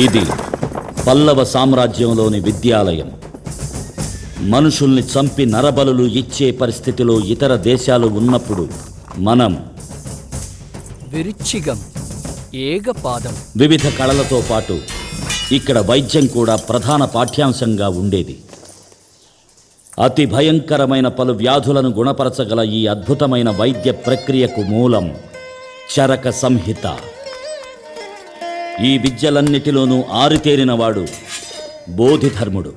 ఇది పల్లవ సామ్రాజ్యంలోని విద్యాలయం. మనుషుల్ని చంపి నరబలులు ఇచ్చే పరిస్థితిలో ఇతర దేశాలు ఉన్నప్పుడు మనం విరుచిగం ఏగపాదం వివిధ కళలతో పాటు ఇక్కడ వైద్యం కూడా ప్రధాన పాఠ్యాంశంగా ఉండేది. అతి భయంకరమైన పలు వ్యాధులను గుణపరచగల ఈ అద్భుతమైన వైద్య ప్రక్రియకు మూలం చరక సంహిత. ఈ విద్యలన్నిటిలోనూ ఆరితేరినవాడు బోధిధర్ముడు.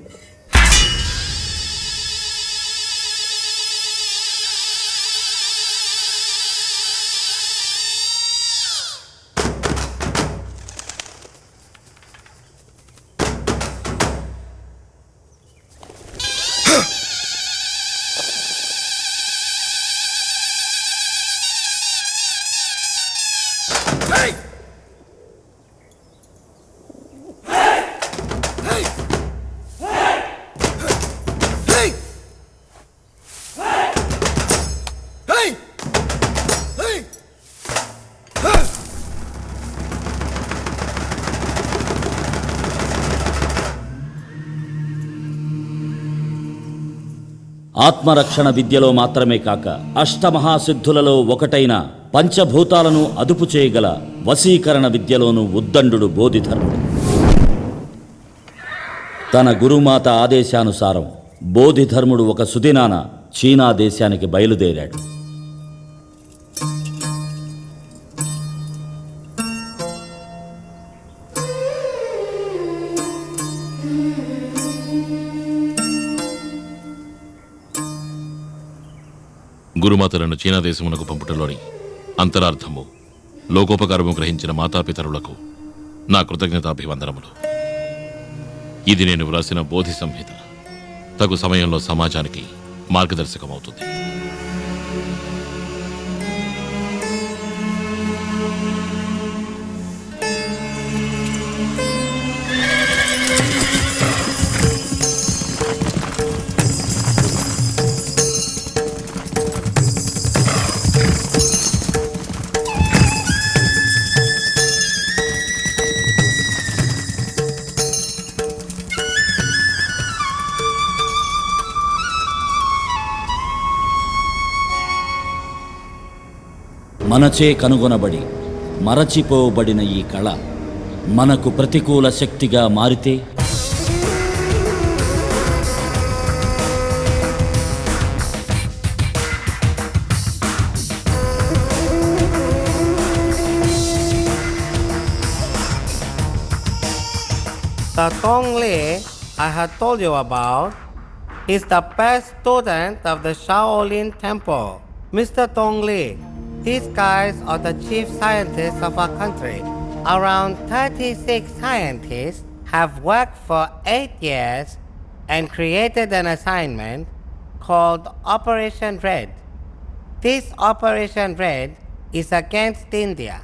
ఆత్మరక్షణ విద్యలో మాత్రమే కాక అష్టమహాసిద్ధులలో ఒకటైన పంచభూతాలను అదుపు చేయగల వశీకరణ విద్యలోనూ ఉద్దండు బోధిధర్ముడు. తన గురుమాత ఆదేశానుసారం బోధిధర్ముడు ఒక సుదినాన చీనా దేశానికి బయలుదేరాడు. గురుమాతలను చీనా దేశమునకు పంపుటలోని అంతరార్థము, లోకోపకారము గ్రహించిన మాతాపితరులకు నా కృతజ్ఞతాభివందనములు. ఇది నేను వ్రాసిన బోధి సంహిత తగు సమయంలో సమాజానికి మార్గదర్శకమవుతుంది. మనచే కనుగొనబడి మరచిపోబడిన ఈ కళ మనకు ప్రతికూల శక్తిగా మారితే The Tong Li I had told you about is the best student of the Shaolin Temple. Mr. Tong Li, these guys are the chief scientists of our country. Around 36 scientists have worked for 8 years and created an assignment called Operation Red. This Operation Red is against India.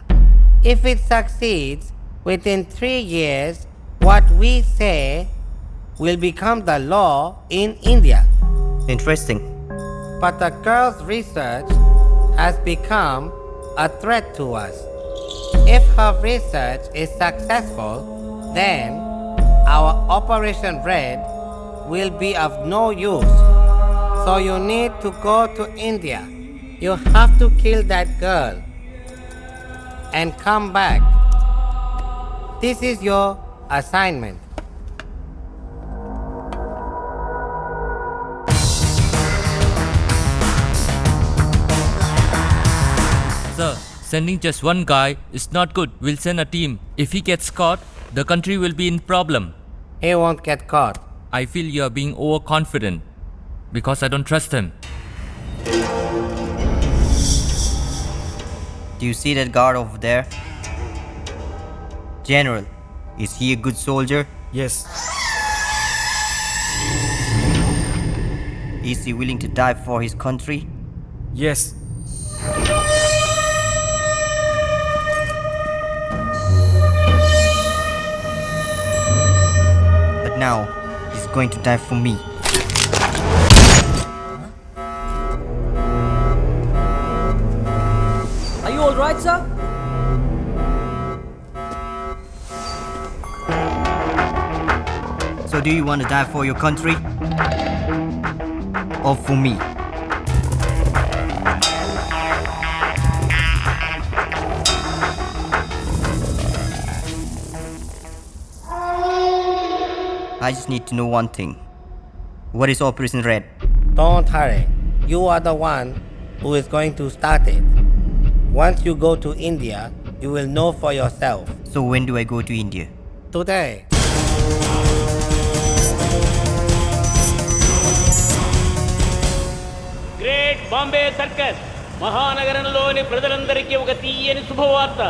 If it succeeds, within 3 years, what we say will become the law in India. Interesting. But the girl's research has become a threat to us. If her research is successful, then our Operation Red will be of no use. So you need to go to India. You have to kill that girl and come back. This is your assignment. Sir, sending just one guy is not good. We'll send a team. If he gets caught, the country will be in problem. He won't get caught. I feel you are being overconfident because I don't trust him. Do you see that guard over there? General, is he a good soldier? Yes. Is he willing to die for his country? Yes. But now, he's going to die for me. Are you all right, sir? So do you want to die for your country? Or for me? I just need to know one thing. What is Operation Red? Don't hurry. You are the one who is going to start it. Once you go to India, you will know for yourself. So when do I go to India? Today. Great Bombay circus మహానగరంలోని ప్రజలందరికీ ఒక తీయని శుభవార్త.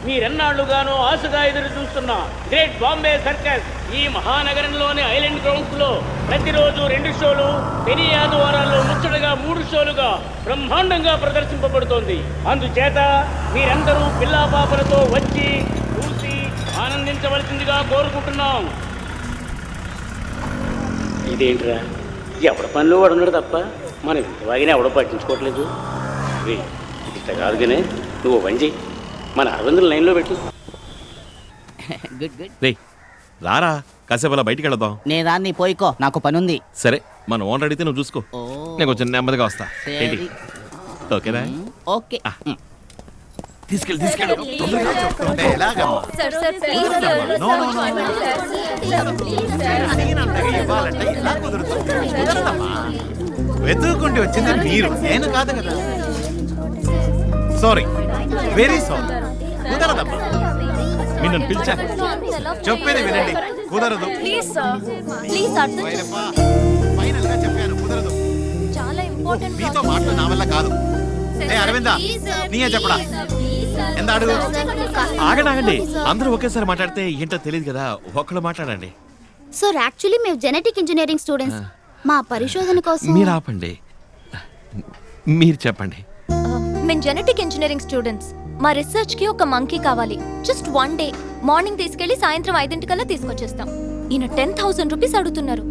మీరెన్నాళ్లుగానో ఆశగా ఎదురు చూస్తున్న great Bombay circus ఈ మహానగరంలోని island grounds లో ప్రతిరోజు 2 షోలు, శని ఆదివారాల్లో ముచ్చటగా 3 షోలుగా బ్రహ్మాండంగా ప్రదర్శింపబడుతోంది. అందుచేత మీరందరూ పిల్లా పాపలతో వచ్చి చూసి ఆనందించవలసిందిగా కోరుకుంటున్నాం. ఇదేంట్రా, ఎవడ పనిలో వాడు ఉన్నాడు తప్ప మనం ఇంత వాగినా ఎవడో పట్టించుకోవట్లేదు. ఇట్ట కాదు కానీ నువ్వు వంజి మన అరవిందుల లైన్లో పెట్టు. గుడ్ గుడ్ రే రారా, కాసేపు అలా బయటికి వెళదాం. నేను రాన్ని పోయికో, నాకు పనుంది. సరే, మన ఓనర్ అడిగితే నువ్వు చూసుకో. ఓ. నేను కొంచెం నెమ్మదిగా వస్తా. సరే. ఏంటి ఓకేనా? ఓకే తీసుకెళ్ళి తీసుకెళ్ళు. వెతుక్కుంటూ వచ్చింది మీరు, నేను కాదు కదా. Sorry, very sorry. కుదరదమ్మా, మీరు నన్ను పిలిచా, చెప్పేది వినండి. కుదరదు. ప్లీజ్ సార్, ప్లీజ్ అర్థం వైరప్పా, ఫైనల్ గా చెప్పాను, కుదరదు. చాలా ఇంపార్టెంట్ మీతో మాటలు నా వల్ల కాదు. ఏ అరవిందా, నీయే చెప్పడా? ఎంత అడుగు. ఆగండి, అందరూ ఒకేసారి మాట్లాడితే ఏంటో తెలియదు కదా, ఒక్కళ్ళు మాట్లాడండి. సార్ యాక్చువల్లీ మేము జెనెటిక్ ఇంజనీరింగ్ స్టూడెంట్స్. మా పరిశోధన కోసం మీరు ఆపండి, మీరు చెప్పండి. మేము జెనెటిక్ ఇంజనీరింగ్ స్టూడెంట్స్. మా రీసెర్చ్ కి ఒక మంకీ కావాలి. Just 1 day. మార్నింగ్ తీసుకెళ్లి సాయంత్రం 5 తీసుకొచ్చేస్తాం. ఈయన 10,000 రూపీస్ అడుగుతున్నారు.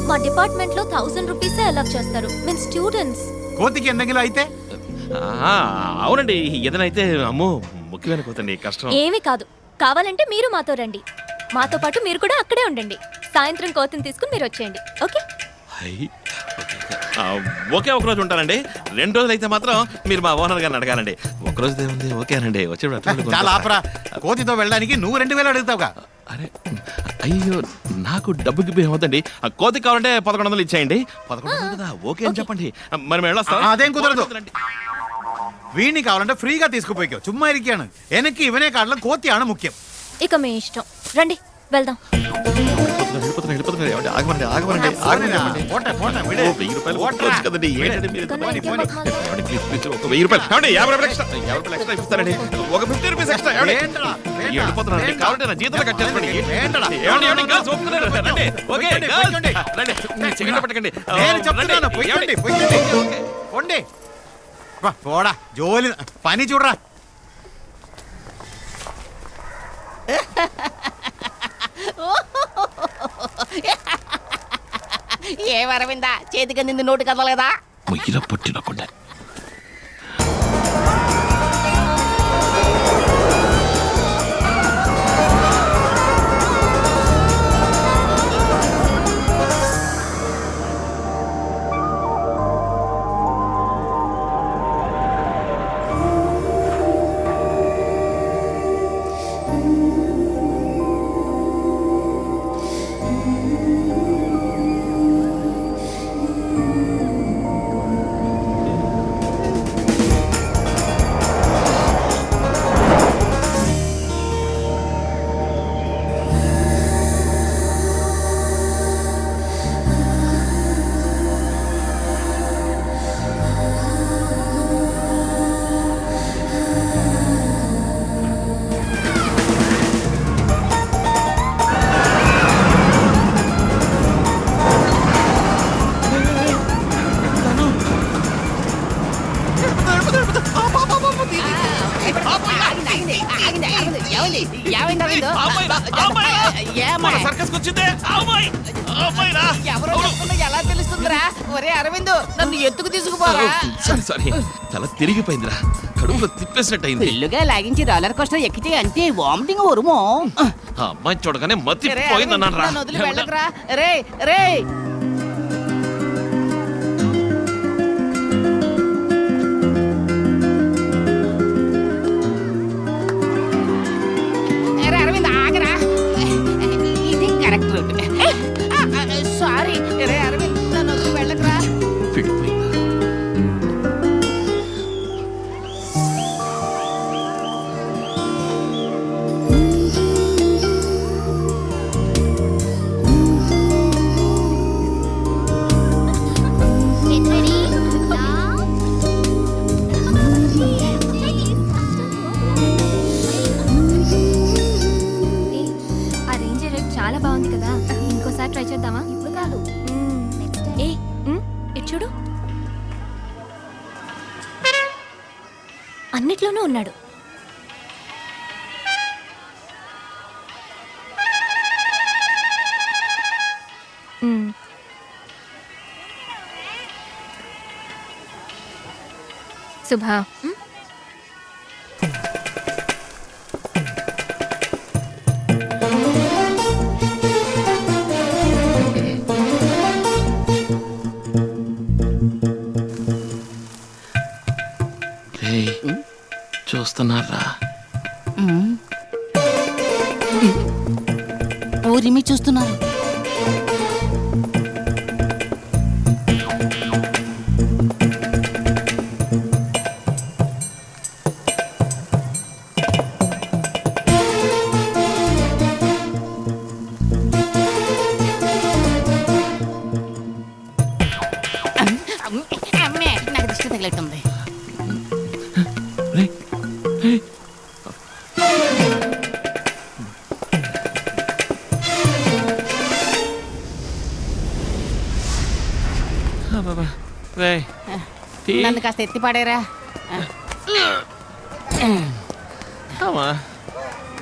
మా డిపార్ట్మెంట్ లో 1000 రూపీసే అలౌ చేస్తారు. మేము స్టూడెంట్స్. కోతికి ఎండగిలో అయితే అవునండి, ఏదైనా అయితే అమ్మో ముఖ్యమైన కోతండి, కష్టం. ఏమీ కాదు, కావాలంటే మీరు మాతో రండి. మాతో పాటు మీరు కూడా అక్కడే ఉండండి. సాయంత్రం కోతిని తీసుకుని మీరు వచ్చేయండి. ఓకే? ఓకే, ఒక రోజు ఉంటానండి. 2 రోజులు అయితే మాత్రం మీరు మా ఓనర్ గారిని అడగాలండి. ఒక రోజు ఏముంది, ఓకేనండి. వచ్చేప్పుడు చాలా ఆపరా. కోతితో వెళ్ళడానికి నువ్వు 2,000 అడుగుతావుగా. అరే అయ్యో, నాకు డబ్బు గిబ్బు ఏమవుతండి. ఆ కోతి కావాలంటే 1100 ఇచ్చేయండి. 1100 కదా, ఓకే అని చెప్పండి. మరి మేము వెళ్ళొస్తాం. అదేం కుదరదు. వీడిని కావాలంటే ఫ్రీగా తీసుకుపోయికో. చుమ్మా ఇరికాను వెనక్కి ఇవనే కాడలో కోతి ఆడ ముఖ్యం. ఇక మీ ఇష్టం, రండి వెళ్దాం. పోడా జోలి పని చూడరా. ఏ అరవిందా, చేతికి నింది నోటు కదలేదా? పట్టినకుండా మన సర్కస్ వచ్చిందే అమ్మాయి అమ్మాయిరా ఎవరో చెప్తున్నా ఎలా తెలుస్తుందిరా? ఒరే అరవింద్, నన్ను ఎత్తుకు తీసుకుపోరా. సారీ తల తిరిగిపోయిందిరా, కడుపులో తిప్పేసినట్టయింది. పెళ్ళుగా లాగించి రోలర్ కోస్టర్ ఎక్కితే అంతే వామిటింగ్ వరుమో. ఆ అమ్మాయిని చూడగానే మతి రే, పోయిందన్నాను రా. నన్ను వదిలి వెళ్ళకురా. రే రే అరవింద్ ఆగరా, ఇది కరెక్ట్ రూట్. సారీ రే అరవింద్, నన్ను వదిలి వెళ్ళకురా. వెళ్ళిపోయిందా? ఆ రేంజర్ చాలా బాగుంది కదా, ఇంకోసారి ట్రై చేద్దామా? ఇప్పుడు కాదు, ఏ ఇటు చూడు, అన్నిట్లోనూ ఉన్నాడు. శుభా, రేయ్, చూస్తున్నారా? ఊరిమి చూస్తున్నారు. అమ్మే, నాకు దిష్టి తగిలిట్టుంది. రేయ్, రేయ్. అబ్బబ్బా. రేయ్, టీ. నన్ను కాస్త ఎత్తి పాడేరా. అమ్మా,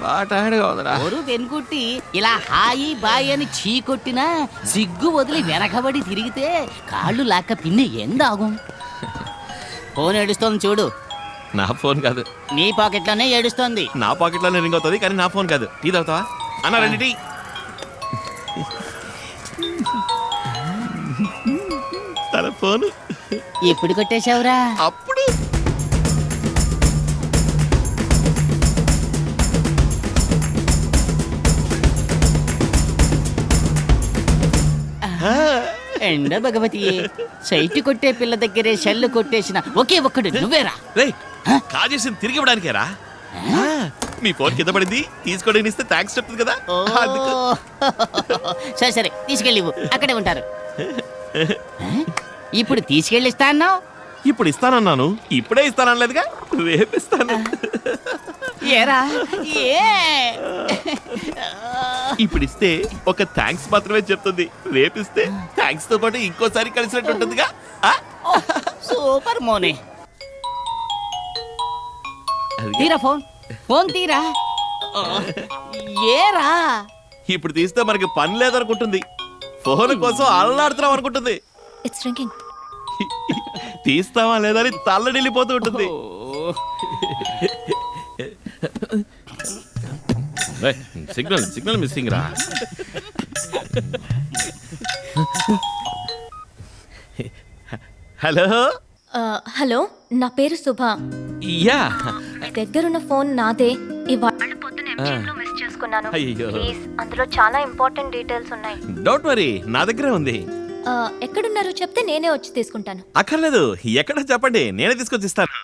బాగా టైర్డ్గా ఉందిరా. ఒరు వెనుకుట్టి ఇలా హాయి బాయి అని చీ కొట్టినా సిగ్గు వదిలి వెనకబడి తిరిగితే కాళ్ళు లాక్క పిన్ని ఎందాகும். ఫోన్ ఏడుస్తోంది చూడు. నా ఫోన్ కాదు, నీ పాకెట్లోనే ఏడుస్తోంది. నా పాకెట్లోనే రింగ్ అవుతుంది, కానీ నా ఫోన్ కాదు. టీ తాగుతావా అన్న? రండి టీ. తన ఫోన్ ఎప్పుడు కొట్టేశావురా? అప్పుడు ఎండ భగవతి, సైట్ కొట్టే పిల్ల దగ్గరే షెల్లు కొట్టేసిన ఒకే ఒక్కడు నువ్వేరా? రేయ్, కాజేసింది తిరిగి ఇవ్వడానికేరా? మీ ఫోన్ కింద పడింది, తీసుకోవడానికి ఇస్తే థ్యాంక్స్ చెప్తుంది కదా. ఓ, అందుకు. సరే సరే తీసుకెళ్ళివు, అక్కడే ఉంటారు. ఇప్పుడు తీసుకెళ్ళిస్తా అన్నావు. ఇప్పుడు ఇస్తానన్నాను, ఇప్పుడే ఇస్తానలేదుగా, రేపు ఇస్తాను. ఏరా ఏ ఇప్పుడు ఇస్తే ఒక థ్యాంక్స్ మాత్రమే చెప్తుంది, రేపు ఇస్తే థ్యాంక్స్ తో పాటు ఇంకోసారి కలిసినట్టు ఉంటుందిగా. ఆ? సూపర్ మోనే. తీరా ఫోన్, ఫోన్ తీరా. ఏరా ఇప్పుడు తీస్తే మనకి పని లేదనుకుంటుంది, ఫోన్ కోసం అల్లాడుతున్నాం అనుకుంటుంది. It's ringing. తీస్తావా లేదని తల్లడిల్లిపోతూ ఉంటుంది. సిగ్నల్ సిగ్నల్ మిస్సింగ్ రా. హలో హలో, నా పేరు శుభ. యా, దగ్గరున్న ఫోన్ నాదే. ఇవాళ పొద్దున MGM లో మిస్ చేసుకున్నాను. అయ్యో. ప్లీజ్, అందులో చాలా ఇంపార్టెంట్ డీటెయిల్స్ ఉన్నాయి. డోంట్ వరీ, నా దగ్గరే ఉంది. ఎక్కడున్నారో చెప్తే నేనే వచ్చి తీసుకుంటాను. అక్కర్లేదు, ఎక్కడో చెప్పండి, నేనే తీసుకొచ్చి ఇస్తాను.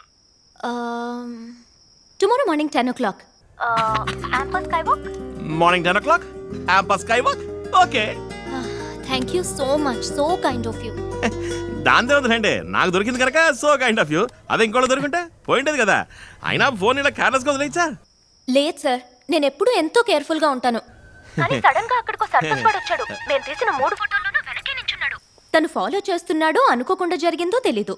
Tomorrow morning 10 o'clock. Campus Skywalk. Morning 10 o'clock, Campus Skywalk. Okay. Thank you so much. So kind of you. దాందే ఉందండి, నాకు దొరికింది కనుక సో కైండ్ ఆఫ్ యూ. అదే ఇంకోటి దొరికింటే పోయిండేది కదా. అయినా ఫోన్ ఇలా కేర్లెస్గా వదిలేచ్చా? లేదు సార్, నేను ఎప్పుడూ ఎంతో కేర్ఫుల్ గా ఉంటాను. కానీ సడన్ గా అక్కడికో సర్కస్ వాడు వచ్చాడు. నేను తీసిన 3 ఫోటోల్లోనూ వెనకే నించున్నాడు. తను ఫాలో చేస్తున్నాడో అనుకోకుండా జరిగిందో తెలీదు.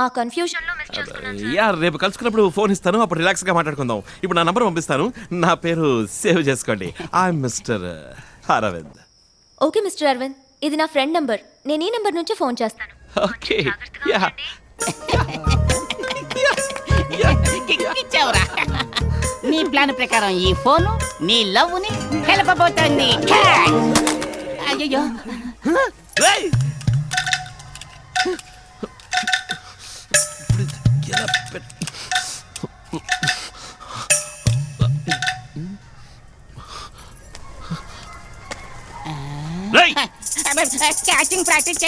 ఆ కన్ఫ్యూజన్ లో మిస్ చేసుకున్నాను. యా రేపు కలుసుకున్నప్పుడు ఫోన్ ఇస్తాను, అప్పుడు రిలాక్స్ గా మాట్లాడుకుందాం. ఇప్పుడు నా నంబర్ పంపిస్తాను, నా పేరు సేవ్ చేసుకోండి. I mister Aravind. Okay mister Aravind, ఇది నా ఫ్రెండ్ నంబర్. నేను ఈ నంబర్ నుంచి ఫోన్ చేస్తాను. ఓకే యా ఇచ్చావురా. నీ ప్లాన్ ప్రకారం ఈ ఫోను నీ లవ్ ని కలపబోతోంది. అయ్యో రేయ్ క్యాచింగ్ ప్రాక్టీస్